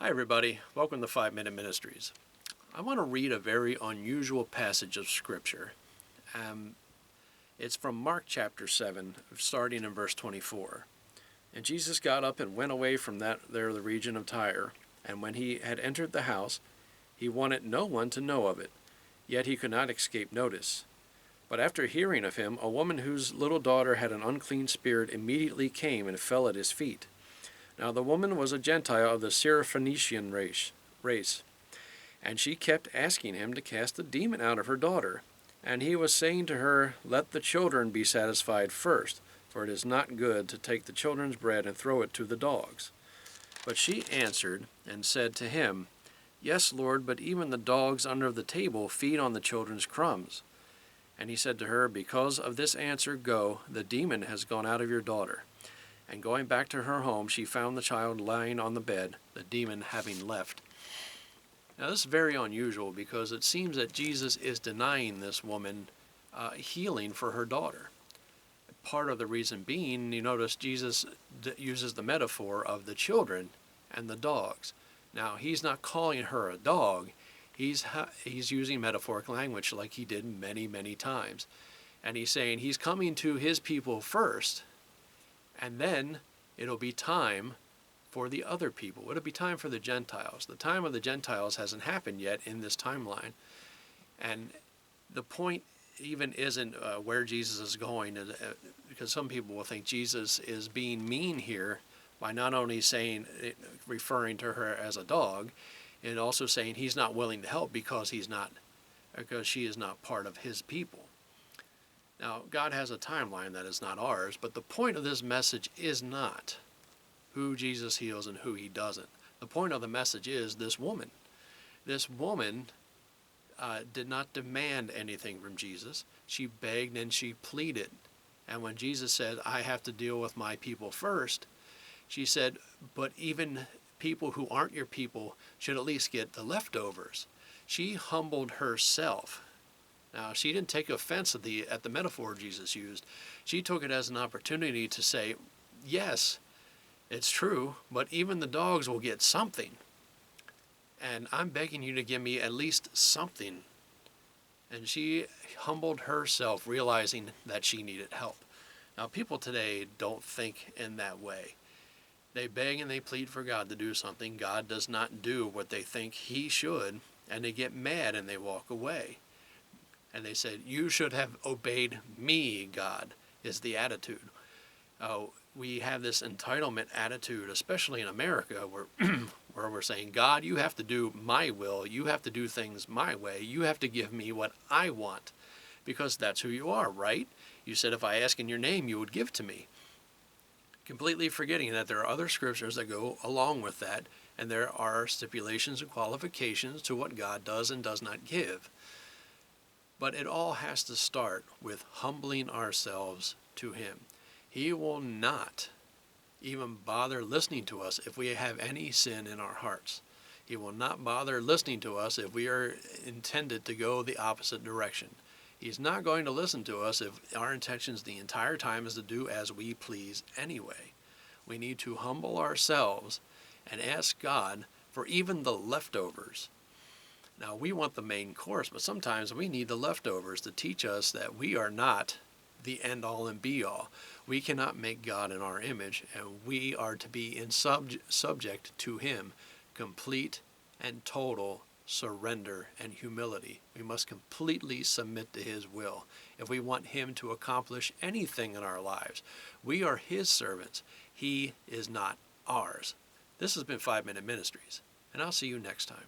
Hi everybody, welcome to 5 Minute Ministries. I want to read a very unusual passage of Scripture. It's from Mark chapter 7, starting in verse 24. And Jesus got up and went away from the region of Tyre. And when he had entered the house, he wanted no one to know of it, yet he could not escape notice. But after hearing of him, a woman whose little daughter had an unclean spirit immediately came and fell at his feet. Now the woman was a Gentile of the Syrophoenician race, and she kept asking him to cast the demon out of her daughter. And he was saying to her, "Let the children be satisfied first, for it is not good to take the children's bread and throw it to the dogs." But she answered and said to him, "Yes, Lord, but even the dogs under the table feed on the children's crumbs." And he said to her, "Because of this answer, go, the demon has gone out of your daughter." And going back to her home, she found the child lying on the bed, the demon having left. Now this is very unusual because it seems that Jesus is denying this woman healing for her daughter. Part of the reason being, you notice Jesus uses the metaphor of the children and the dogs. Now he's not calling her a dog. He's using metaphoric language like he did many, many times. And he's saying he's coming to his people first, and then it'll be time for the other people. It'll be time for the Gentiles. The time of the Gentiles hasn't happened yet in this timeline. And the point even isn't where Jesus is going, because some people will think Jesus is being mean here by not only referring to her as a dog, and also saying he's not willing to help because she is not part of his people. Now, God has a timeline that is not ours, but the point of this message is not who Jesus heals and who he doesn't. The point of the message is this woman. This woman did not demand anything from Jesus. She begged and she pleaded. And when Jesus said, "I have to deal with my people first," she said, "But even people who aren't your people should at least get the leftovers." She humbled herself. Now, she didn't take offense at the metaphor Jesus used. She took it as an opportunity to say, "Yes, it's true, but even the dogs will get something. And I'm begging you to give me at least something." And she humbled herself, realizing that she needed help. Now, people today don't think in that way. They beg and they plead for God to do something. God does not do what they think he should, and they get mad and they walk away. And they said, "You should have obeyed me, God," is the attitude. We have this entitlement attitude, especially in America, where where we're saying, "God, you have to do my will. You have to do things my way. You have to give me what I want, because that's who you are, right? You said if I ask in your name, you would give to me." Completely forgetting that there are other scriptures that go along with that, and there are stipulations and qualifications to what God does and does not give. But it all has to start with humbling ourselves to him. He will not even bother listening to us if we have any sin in our hearts. He will not bother listening to us if we are intended to go the opposite direction. He's not going to listen to us if our intentions the entire time is to do as we please anyway. We need to humble ourselves and ask God for even the leftovers. Now, we want the main course, but sometimes we need the leftovers to teach us that we are not the end-all and be-all. We cannot make God in our image, and we are to be subject to him, complete and total surrender and humility. We must completely submit to his will if we want him to accomplish anything in our lives. We are his servants. He is not ours. This has been 5 Minute Ministries, and I'll see you next time.